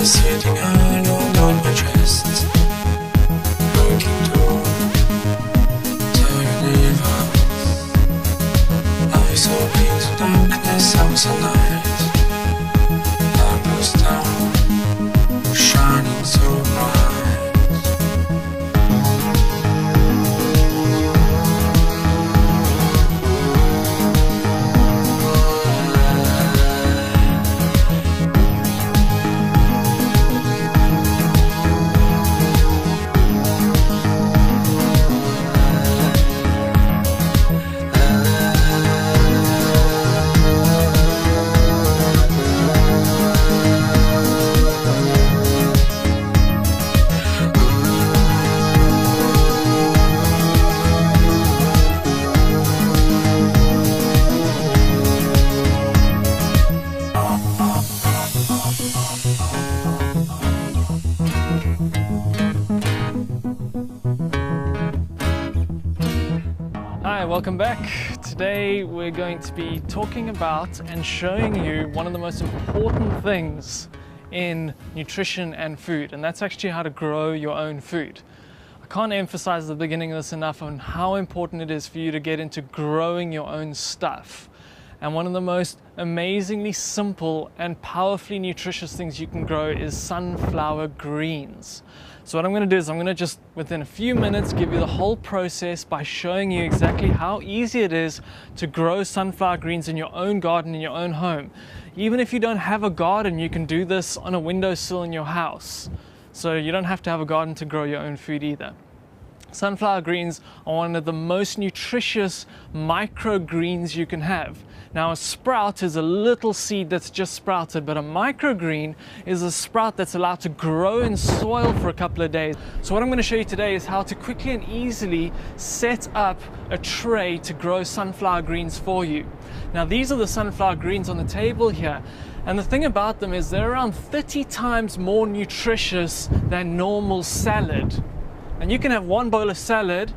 Sitting alone on my chest, looking to universe. Eyes open to darkness, I was a night. Lamp was down, shining so bright. Hi, welcome back. Today we're going to be talking about and showing you one of the most important things in nutrition and food, and that's actually how to grow your own food. I can't emphasize at the beginning of this enough on how important it is for you to get into growing your own stuff. And one of the most amazingly simple and powerfully nutritious things you can grow is sunflower greens. So what I'm going to do is I'm going to just within a few minutes give you the whole process by showing you exactly how easy it is to grow sunflower greens in your own garden, in your own home. Even if you don't have a garden, you can do this on a windowsill in your house. So you don't have to have a garden to grow your own food either. Sunflower greens are one of the most nutritious microgreens you can have. Now a sprout is a little seed that's just sprouted, but a microgreen is a sprout that's allowed to grow in soil for a couple of days. So what I'm going to show you today is how to quickly and easily set up a tray to grow sunflower greens for you. Now these are the sunflower greens on the table here. And the thing about them is they're around 30 times more nutritious than normal salad. And you can have one bowl of salad,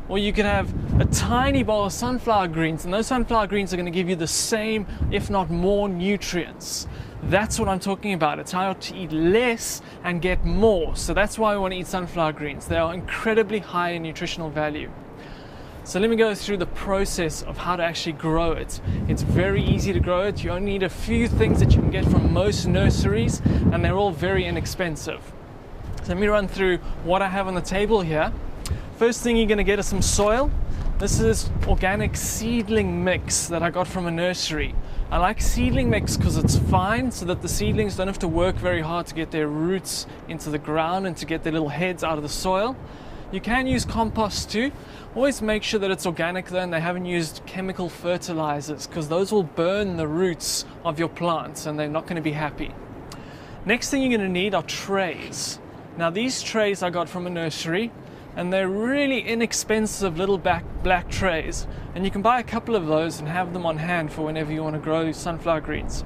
or you can have a tiny bowl of sunflower greens, and those sunflower greens are going to give you the same, if not more, nutrients. That's what I'm talking about. It's how to eat less and get more. So that's why we want to eat sunflower greens. They are incredibly high in nutritional value. So let me go through the process of how to actually grow it. It's very easy to grow it. You only need a few things that you can get from most nurseries, and they're all very inexpensive. So let me run through what I have on the table here. First thing you're going to get is some soil. This is organic seedling mix that I got from a nursery. I like seedling mix because it's fine, so that the seedlings don't have to work very hard to get their roots into the ground and to get their little heads out of the soil. You can use compost too. Always make sure that it's organic though, and they haven't used chemical fertilizers, because those will burn the roots of your plants and they're not going to be happy. Next thing you're going to need are trays. Now these trays I got from a nursery, and they're really inexpensive little black trays, and you can buy a couple of those and have them on hand for whenever you want to grow sunflower greens.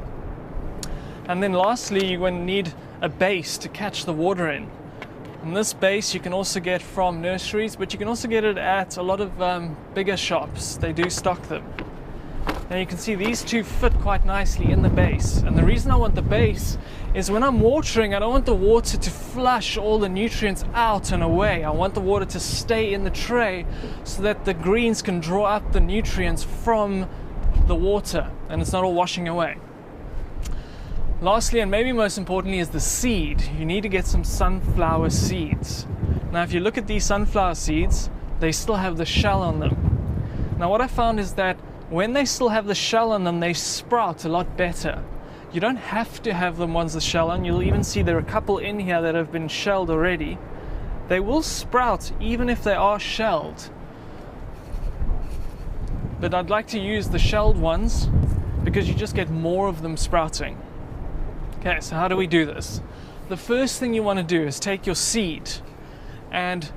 And then lastly, you're going to need a base to catch the water in. And this base you can also get from nurseries, but you can also get it at a lot of bigger shops. They do stock them. Now you can see these two fit quite nicely in the base, and the reason I want the base is when I'm watering, I don't want the water to flush all the nutrients out and away. I want the water to stay in the tray so that the greens can draw up the nutrients from the water and it's not all washing away. Lastly, and maybe most importantly, is the seed. You need to get some sunflower seeds. Now if you look at these sunflower seeds, they still have the shell on them. Now what I found is that when they still have the shell on them, they sprout a lot better. You don't have to have them once the shell on. You'll even see there are a couple in here that have been shelled already. They will sprout even if they are shelled. But I'd like to use the shelled ones because you just get more of them sprouting. Okay, so how do we do this? The first thing you want to do is take your seed and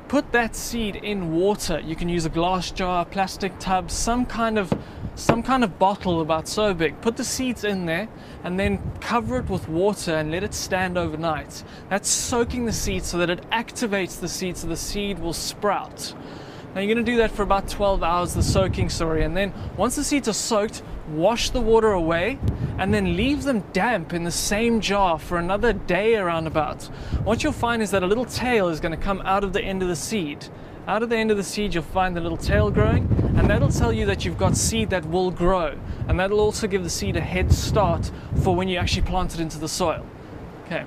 put that seed in water. You can use a glass jar, plastic tub, some kind of some kind of bottle about so big, put the seeds in there and then cover it with water and let it stand overnight. That's soaking the seed so that it activates the seed so the seed will sprout. Now you're going to do that for about 12 hours, the soaking, and then once the seeds are soaked, wash the water away and then leave them damp in the same jar for another day around about. What you'll find is that a little tail is going to come out of the end of the seed. Out of the end of the seed you'll find the little tail growing, and that'll tell you that you've got seed that will grow, and that'll also give the seed a head start for when you actually plant it into the soil. Okay.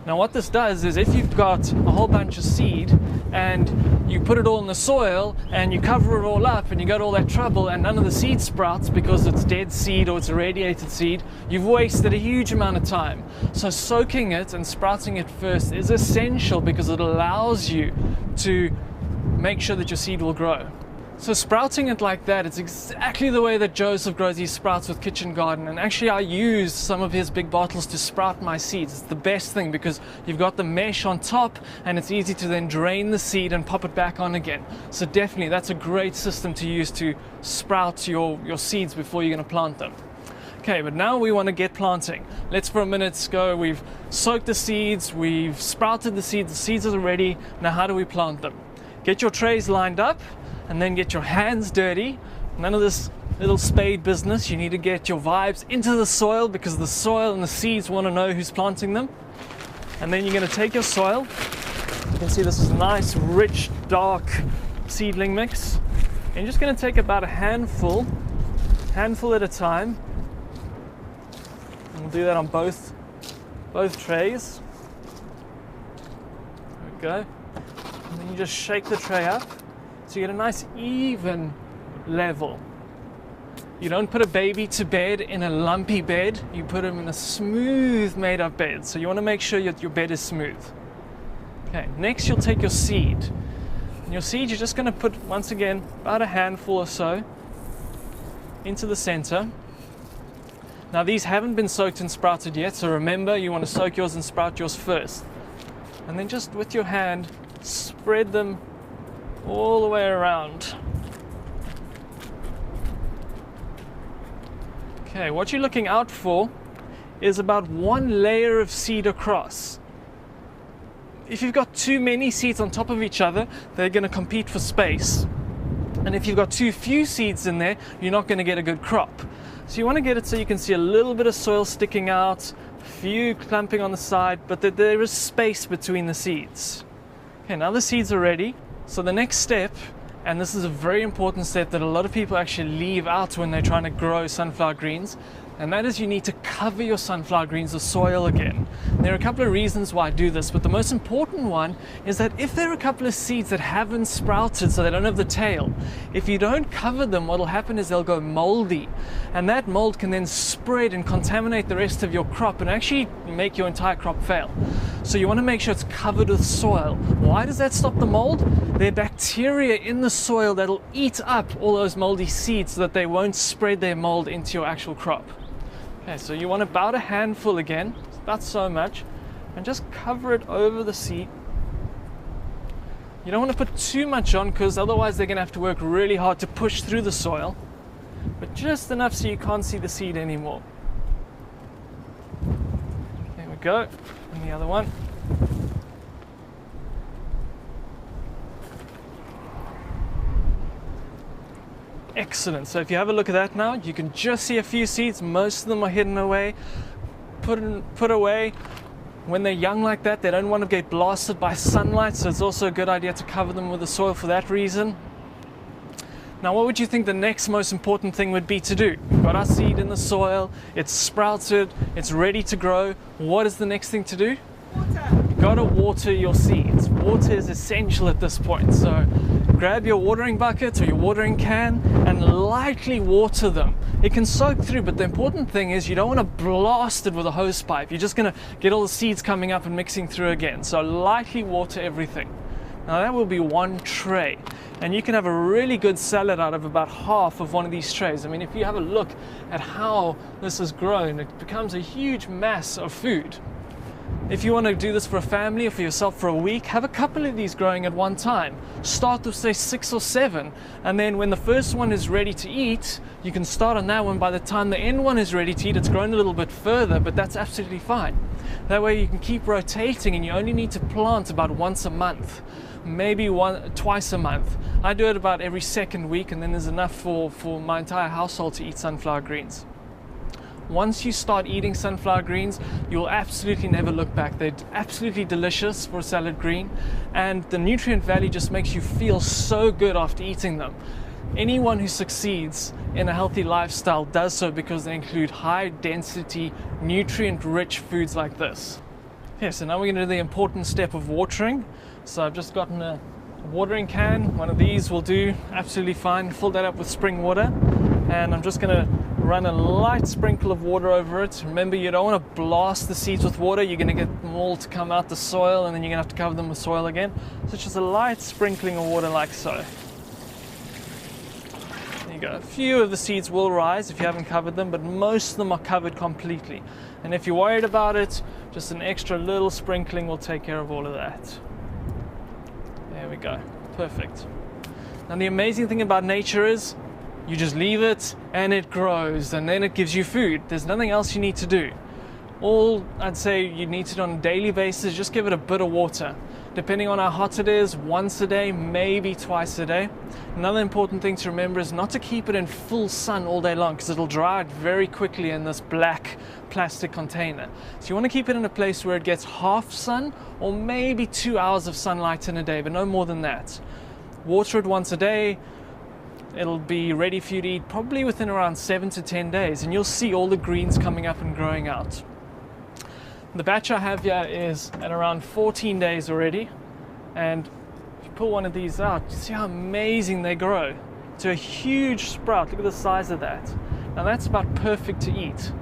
Now what this does is if you've got a whole bunch of seed and you put it all in the soil and you cover it all up and you got all that trouble and none of the seed sprouts because it's dead seed or it's irradiated seed, you've wasted a huge amount of time. So soaking it and sprouting it first is essential because it allows you to make sure that your seed will grow. So sprouting it like that, it's exactly the way that Joseph grows his sprouts with Kitchen Garden. And actually I use some of his big bottles to sprout my seeds. It's the best thing because you've got the mesh on top and it's easy to then drain the seed and pop it back on again. So definitely that's a great system to use to sprout your seeds before you're going to plant them. Okay, but now we want to get planting. Let's for a minute go. We've soaked the seeds, we've sprouted the seeds are ready. Now how do we plant them? Get your trays lined up and then get your hands dirty. None of this little spade business. You need to get your vibes into the soil because the soil and the seeds want to know who's planting them. And then you're going to take your soil. You can see this is nice, rich, dark seedling mix. And you're just going to take about a handful at a time. And we'll do that on both trays. There we go. And then you just shake the tray up so you get a nice even level. You don't put a baby to bed in a lumpy bed, you put him in a smooth made up bed. So you want to make sure that your bed is smooth. Okay, next you'll take your seed. And your seed you're just going to put, once again, about a handful or so into the center. Now these haven't been soaked and sprouted yet, so remember you want to soak yours and sprout yours first. And then just with your hand, spread them all the way around. Okay, what you're looking out for is about one layer of seed across. If you've got too many seeds on top of each other, they're going to compete for space. And if you've got too few seeds in there, you're not going to get a good crop. So you want to get it so you can see a little bit of soil sticking out, a few clumping on the side, but that there is space between the seeds. Okay, now the seeds are ready. So the next step, and this is a very important step that a lot of people actually leave out when they're trying to grow sunflower greens, and that is you need to cover your sunflower greens with soil again. There are a couple of reasons why I do this, but the most important one is that if there are a couple of seeds that haven't sprouted, so they don't have the tail, if you don't cover them, what will happen is they'll go moldy, and that mold can then spread and contaminate the rest of your crop and actually make your entire crop fail. So you want to make sure it's covered with soil. Why does that stop the mold? There are bacteria in the soil that'll eat up all those moldy seeds so that they won't spread their mold into your actual crop. Okay, so you want about a handful again, about so much, and just cover it over the seed. You don't want to put too much on because otherwise they're going to have to work really hard to push through the soil, but just enough so you can't see the seed anymore. There we go, and the other one. Excellent. So if you have a look at that now, you can just see a few seeds. Most of them are hidden away, put away. When they're young like that, they don't want to get blasted by sunlight, so it's also a good idea to cover them with the soil for that reason. Now, what would you think the next most important thing would be to do? We've got our seed in the soil, it's sprouted, it's ready to grow. What is the next thing to do? Water. You've got to water your seeds. Water is essential at this point. So grab your watering bucket or your watering can and lightly water them. It can soak through, but the important thing is you don't want to blast it with a hose pipe. You're just going to get all the seeds coming up and mixing through again. So lightly water everything. Now that will be one tray. And you can have a really good salad out of about half of one of these trays. I mean, if you have a look at how this has grown, it becomes a huge mass of food. If you want to do this for a family or for yourself for a week, have a couple of these growing at one time. Start with say 6 or 7, and then when the first one is ready to eat, you can start on that one. By the time the end one is ready to eat, it's grown a little bit further, but that's absolutely fine. That way you can keep rotating, and you only need to plant about once a month, maybe twice a month. I do it about every second week, and then there's enough for my entire household to eat sunflower greens. Once you start eating sunflower greens, you'll absolutely never look back. They're absolutely delicious for a salad green, and the nutrient value just makes you feel so good after eating them. Anyone who succeeds in a healthy lifestyle does so because they include high density, nutrient rich foods like this. Okay, so now we're going to do the important step of watering. So I've just gotten a watering can. One of these will do absolutely fine. Fill that up with spring water, and I'm just going to run a light sprinkle of water over it. Remember, you don't want to blast the seeds with water. You're going to get them all to come out the soil, and then you're going to have to cover them with soil again. So it's just a light sprinkling of water like so. There you go. A few of the seeds will rise if you haven't covered them, but most of them are covered completely. And if you're worried about it, just an extra little sprinkling will take care of all of that. There we go. Perfect. Now the amazing thing about nature is you just leave it and it grows, and then it gives you food. There's nothing else you need to do. All I'd say you need to do on a daily basis, just give it a bit of water. Depending on how hot it is, once a day, maybe twice a day. Another important thing to remember is not to keep it in full sun all day long, because it'll dry out very quickly in this black plastic container. So you want to keep it in a place where it gets half sun, or maybe 2 hours of sunlight in a day, but no more than that. Water it once a day. It'll be ready for you to eat probably within around 7 to 10 days, and you'll see all the greens coming up and growing out. The batch I have here is at around 14 days already, and if you pull one of these out, you see how amazing they grow to a huge sprout. Look at the size of that. Now that's about perfect to eat,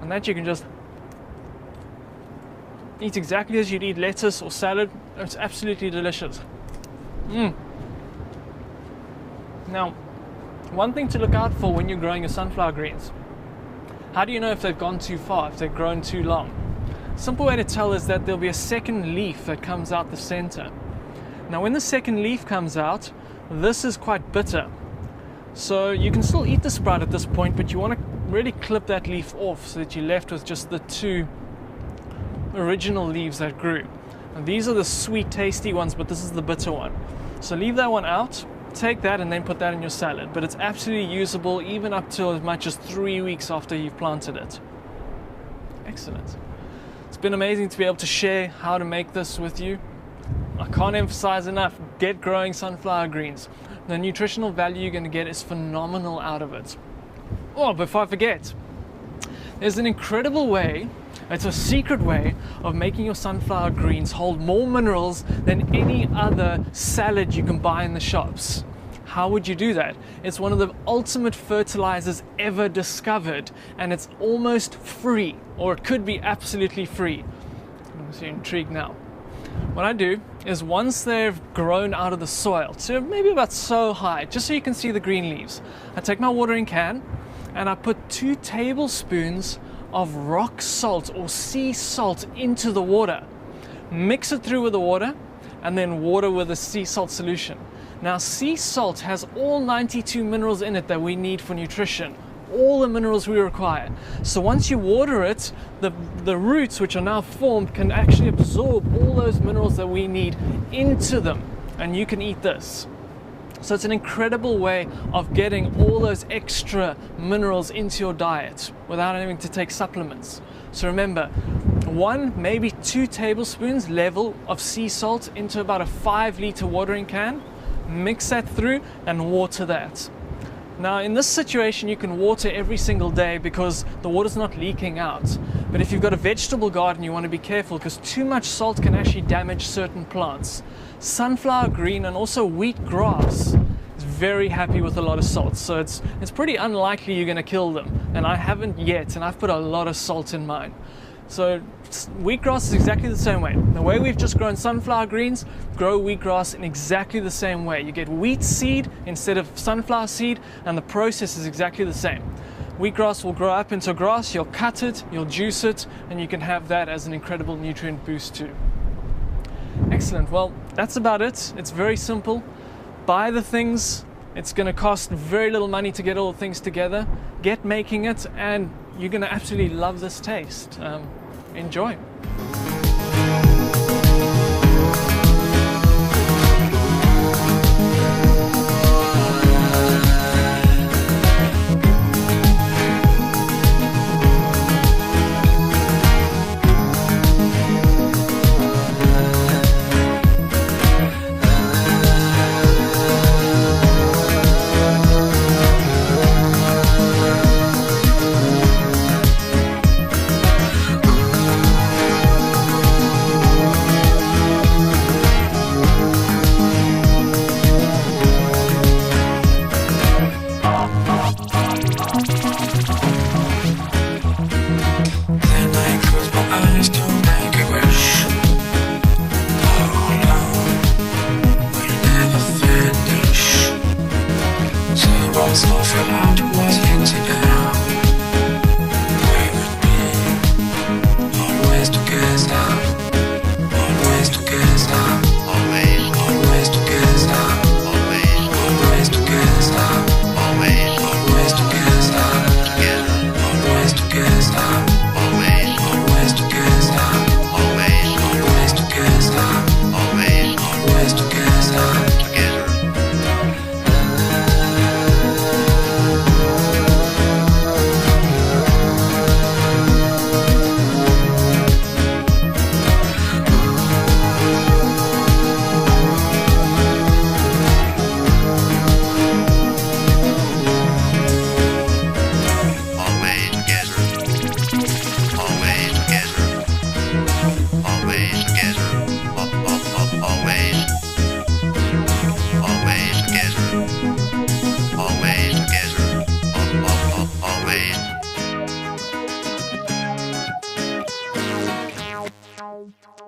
and that you can just eat exactly as you'd eat lettuce or salad. It's absolutely delicious. Now, one thing to look out for when you're growing your sunflower greens: how do you know if they've gone too far, if they've grown too long? Simple way to tell is that there'll be a second leaf that comes out the center. Now when the second leaf comes out, this is quite bitter. So you can still eat the sprout at this point, but you want to really clip that leaf off so that you're left with just the 2 original leaves that grew. Now, these are the sweet, tasty ones, but this is the bitter one. So leave that one out. Take that and then put that in your salad, but it's absolutely usable even up to as much as 3 weeks after you've planted it. Excellent. It's been amazing to be able to share how to make this with you. I can't emphasize enough, get growing sunflower greens. The nutritional value you're going to get is phenomenal out of it. Oh, before I forget, there's an incredible way, it's a secret way of making your sunflower greens hold more minerals than any other salad you can buy in the shops. How would you do that? It's one of the ultimate fertilizers ever discovered, and it's almost free, or it could be absolutely free. I'm so intrigued now. What I do is, once they've grown out of the soil to maybe about so high, just so you can see the green leaves, I take my watering can and I put 2 tablespoons of rock salt or sea salt into the water. Mix it through with the water, and then water with a sea salt solution. Now, sea salt has all 92 minerals in it that we need for nutrition, all the minerals we require. So once you water it, the roots which are now formed can actually absorb all those minerals that we need into them, and you can eat this. So it's an incredible way of getting all those extra minerals into your diet without having to take supplements. So remember, 1, maybe 2 tablespoons level of sea salt into about a 5-liter watering can. Mix that through and water that. Now in this situation you can water every single day because the water's not leaking out. But if you've got a vegetable garden, you want to be careful because too much salt can actually damage certain plants. Sunflower green and also wheat grass is very happy with a lot of salt, so it's pretty unlikely you're going to kill them, and I haven't yet, and I've put a lot of salt in mine. So wheatgrass is exactly the same way. The way we've just grown sunflower greens, grow wheatgrass in exactly the same way. You get wheat seed instead of sunflower seed, and the process is exactly the same. wheatgrass will grow up into grass, you'll cut it, you'll juice it, and you can have that as an incredible nutrient boost too. Excellent, well, that's about it. It's very simple. Buy the things. It's going to cost very little money to get all the things together. Get making it, and you're going to absolutely love this taste. Enjoy. Always.